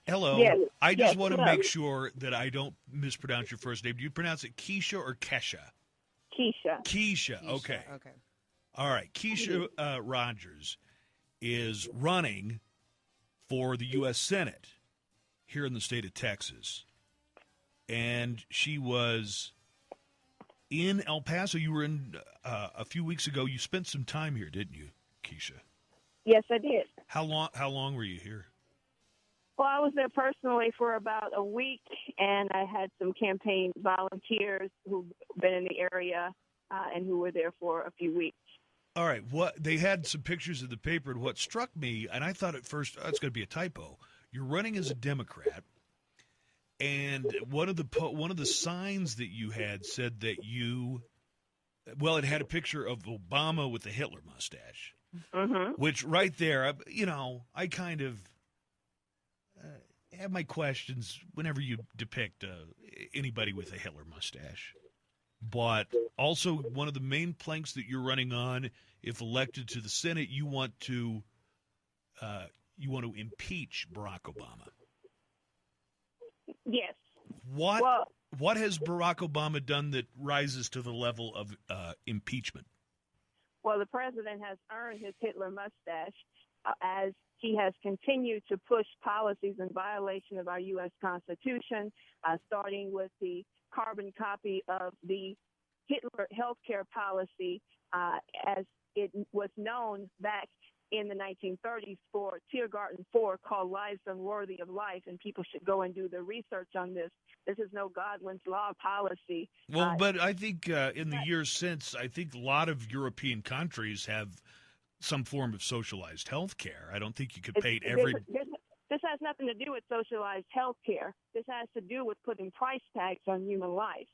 Hello. Yes, I just yes, want to hello. make sure that I don't mispronounce your first name. Do you pronounce it Keisha or Kesha? Keisha. Keisha. Keisha. Okay. Okay. All right. Kesha Rogers is running for the U.S. Senate here in the state of Texas. And she was in El Paso. You were in a few weeks ago. You spent some time here, didn't you, Keisha? Yes, I did. How long were you here? Well, I was there personally for about a week, and I had some campaign volunteers who've been in the area and who were there for a few weeks. All right. What they had some pictures in the paper, and what struck me, and I thought at first, oh, it's going to be a typo. You're running as a Democrat, and one of the signs that you had said that it had a picture of Obama with the Hitler mustache, which right there, I kind of have my questions whenever you depict anybody with a Hitler mustache. But also, one of the main planks that you're running on, if elected to the Senate, you want to impeach Barack Obama. Yes. What Well, what has Barack Obama done that rises to the level of impeachment? well, the president has earned his Hitler mustache as he has continued to push policies in violation of our U.S. Constitution, starting with the carbon copy of the Hitler healthcare policy as it was known back in the 1930s for Tiergarten 4 called Lives Unworthy of Life, and people should go and do the research on this. This is no Godwin's Law policy. Well, but I think in the years since, I think a lot of European countries have some form of socialized health care. I don't think you could paint every... This has nothing to do with socialized health care. This has to do with putting price tags on human life.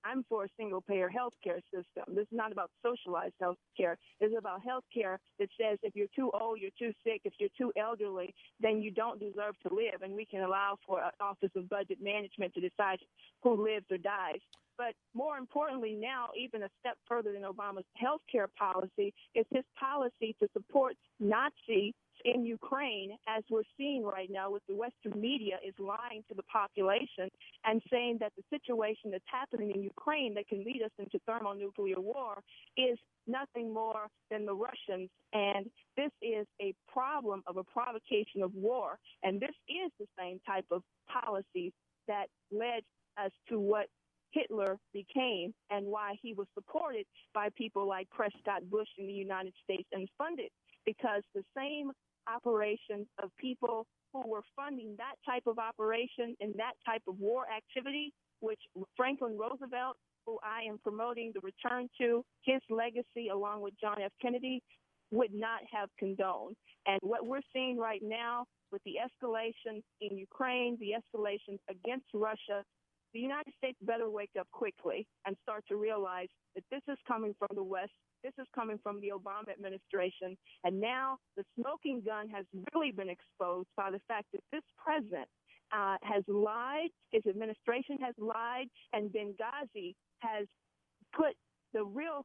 I'm for a single-payer health care system. This is not about socialized health care. This is about health care that says if you're too old, you're too sick, if you're too elderly, then you don't deserve to live, and we can allow for an Office of Budget Management to decide who lives or dies. But more importantly now, even a step further than Obama's health care policy, is his policy to support Nazis in Ukraine, as we're seeing right now with the Western media is lying to the population and saying that the situation that's happening in Ukraine that can lead us into thermonuclear war is nothing more than the Russians. And this is a problem of a provocation of war. And this is the same type of policies that led us to what Hitler became and why he was supported by people like Prescott Bush in the United States and funded, because the same operations of people who were funding that type of operation and that type of war activity, which Franklin Roosevelt, who I am promoting the return to, his legacy along with John F. Kennedy, would not have condoned. And what we're seeing right now with the escalation in Ukraine, the escalations against Russia, the United States better wake up quickly and start to realize that this is coming from the West. This is coming from the Obama administration. And now the smoking gun has really been exposed by the fact that this president has lied, his administration has lied, and Benghazi has put the real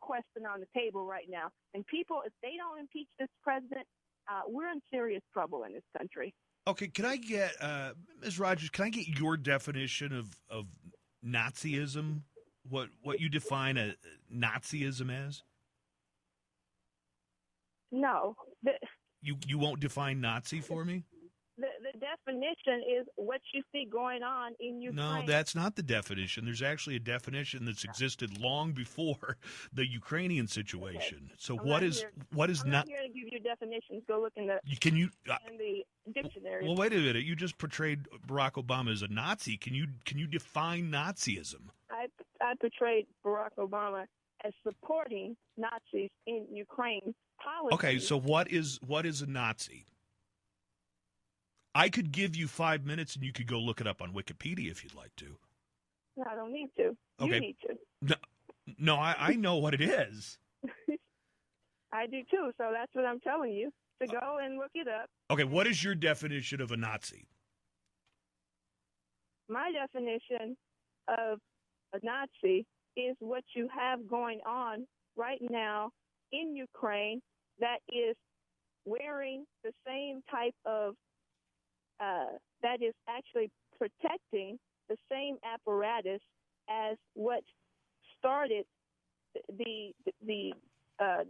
question on the table right now. And people, if they don't impeach this president, we're in serious trouble in this country. Okay, can I get, Ms. Rogers, can I get your definition of Nazism? What you define a Nazism as? No. You won't define Nazi for me? The definition is what you see going on in Ukraine. No, that's not the definition. There's actually a definition that's existed long before the Ukrainian situation. Okay. So what is I'm not here to give you definitions. Go look in the dictionary. Well, wait a minute. You just portrayed Barack Obama as a Nazi. Can you define Nazism? I portrayed Barack Obama as supporting Nazis in Ukraine policy. Okay, so what is a Nazi? I could give you 5 minutes and you could go look it up on Wikipedia if you'd like to. No, I don't need to. Okay. You need to. No, I know what it is. I do too, so that's what I'm telling you, to go and look it up. Okay, what is your definition of a Nazi? My definition of a Nazi is what you have going on right now in Ukraine that is wearing the same type of that is actually protecting the same apparatus as what started the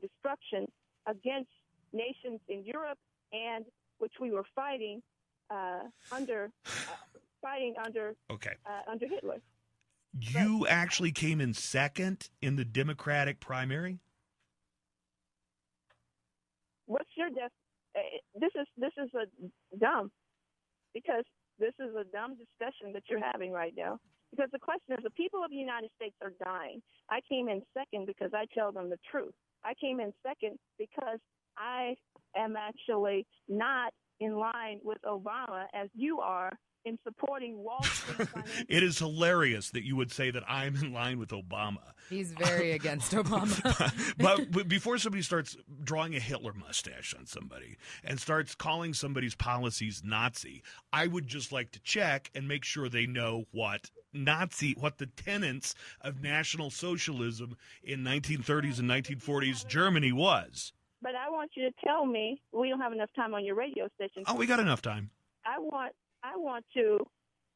destruction against nations in Europe, and which we were fighting under Okay. Under Hitler. You actually came in second in the Democratic primary? What's your this is a dumb, because this is a dumb discussion that you're having right now. Because the question is, the people of the United States are dying. I came in second because I tell them the truth. I came in second because I am actually not in line with Obama as you are in supporting Wall Street financial. It is hilarious that you would say that I'm in line with Obama. He's very against Obama. But before somebody starts drawing a Hitler mustache on somebody and starts calling somebody's policies Nazi, I would just like to check and make sure they know what the tenets of National Socialism in 1930s and 1940s Germany was. But I want you to tell me, we don't have enough time on your radio station. Oh, we got enough time. I want to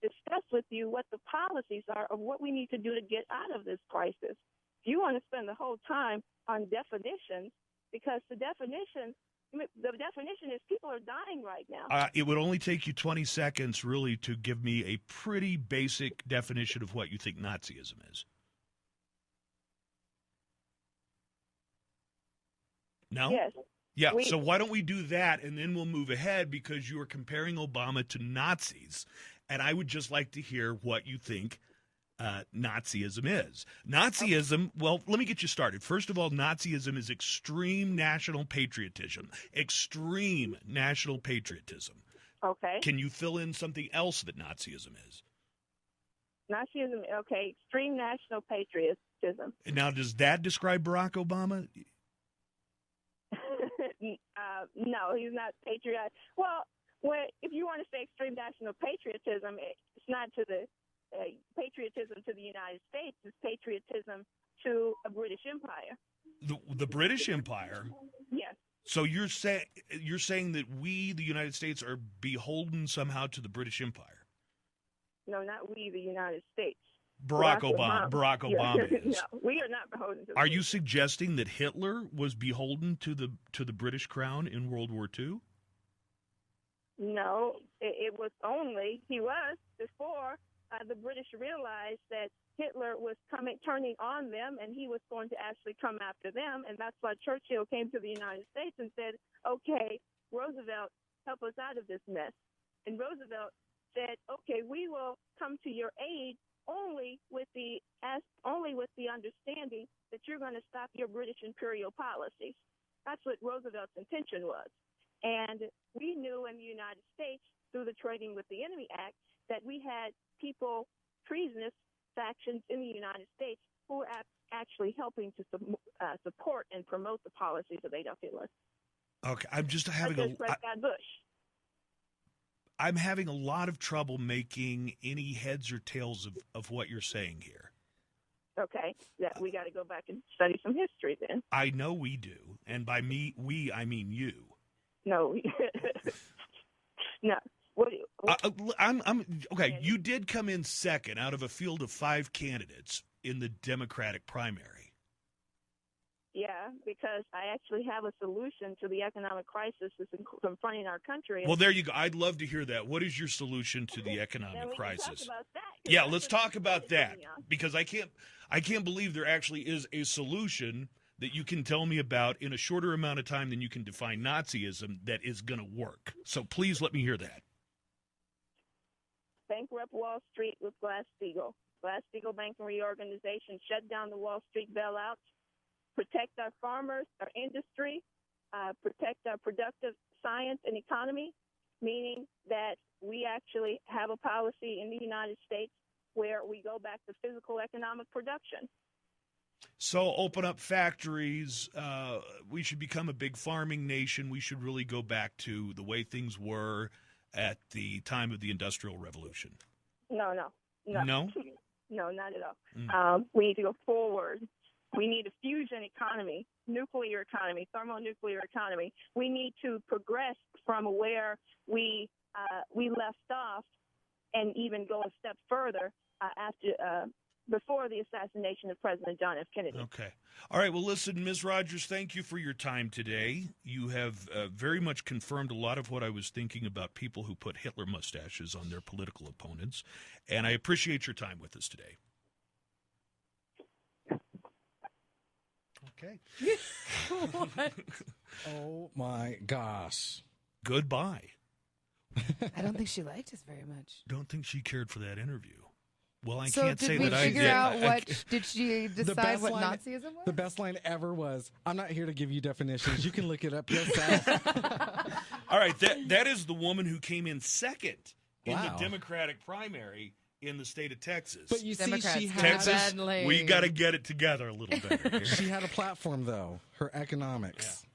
discuss with you what the policies are of what we need to do to get out of this crisis. If you want to spend the whole time on definitions, because the definition is people are dying right now. It would only take you 20 seconds, really, to give me a pretty basic definition of what you think Nazism is. No? Yes. Yeah, so why don't we do that, and then we'll move ahead, because you are comparing Obama to Nazis, and I would just like to hear what you think Nazism is. Nazism, well, let me get you started. First of all, Nazism is extreme national patriotism. Extreme national patriotism. Okay. Can you fill in something else that Nazism is? Nazism, okay, extreme national patriotism. Now, does that describe Barack Obama? No, he's not patriotic. Well, if you want to say extreme national patriotism, it's not to the patriotism to the United States. It's patriotism to a British Empire. The British Empire? Yes. So you're saying that we, the United States, are beholden somehow to the British Empire? No, not we, the United States. Barack Obama is. No, we are not beholden to. Are you suggesting that Hitler was beholden to the British crown in World War II? No, it was only he was before the British realized that Hitler was turning on them, and he was going to actually come after them, and that's why Churchill came to the United States and said, "Okay, Roosevelt, help us out of this mess." And Roosevelt said, "Okay, we will come to your aid." Only with the understanding that you're going to stop your British imperial policies. That's what Roosevelt's intention was. And we knew in the United States, through the Trading with the Enemy Act, that we had people, treasonous factions in the United States who were actually helping to support and promote the policies of Adolf Hitler. Okay, I'm just having I'm having a lot of trouble making any heads or tails of what you're saying here. Okay, we got to go back and study some history then. I know we do, and by we, I mean you. No, no. I'm okay. You did come in second out of a field of 5 candidates in the Democratic primary. Yeah, because I actually have a solution to the economic crisis that's confronting our country. Well, there you go. I'd love to hear that. What is your solution to the economic crisis? Talk about that, yeah, let's talk about that, because I can't believe there actually is a solution that you can tell me about in a shorter amount of time than you can define Nazism that is going to work. So please let me hear that. Bankrupt Wall Street with Glass-Steagall. Glass-Steagall Bank and Reorganization shut down the Wall Street bailouts. Protect our farmers, our industry, protect our productive science and economy, meaning that we actually have a policy in the United States where we go back to physical economic production. So open up factories. We should become a big farming nation. We should really go back to the way things were at the time of the Industrial Revolution. No? No, not at all. We need to go forward. We need a fusion economy, nuclear economy, thermonuclear economy. We need to progress from where we we left off and even go a step further before the assassination of President John F. Kennedy. Okay. All right. Well, listen, Ms. Rogers, thank you for your time today. You have very much confirmed a lot of what I was thinking about people who put Hitler mustaches on their political opponents, and I appreciate your time with us today. Okay. What? Oh, my gosh. Goodbye. I don't think she liked us very much. Don't think she cared for that interview. Well, I So can't did say we that I figure did. out what? Did she decide what line, Nazism was? The best line ever was, "I'm not here to give you definitions. You can look it up yourself." All right, that is the woman who came in second in the Wow. Democratic primary in the state of Texas. But you see, Democrats she got had, Texas, badly. we got to get it together a little better. Here. she had a platform, though, her economics. Yeah.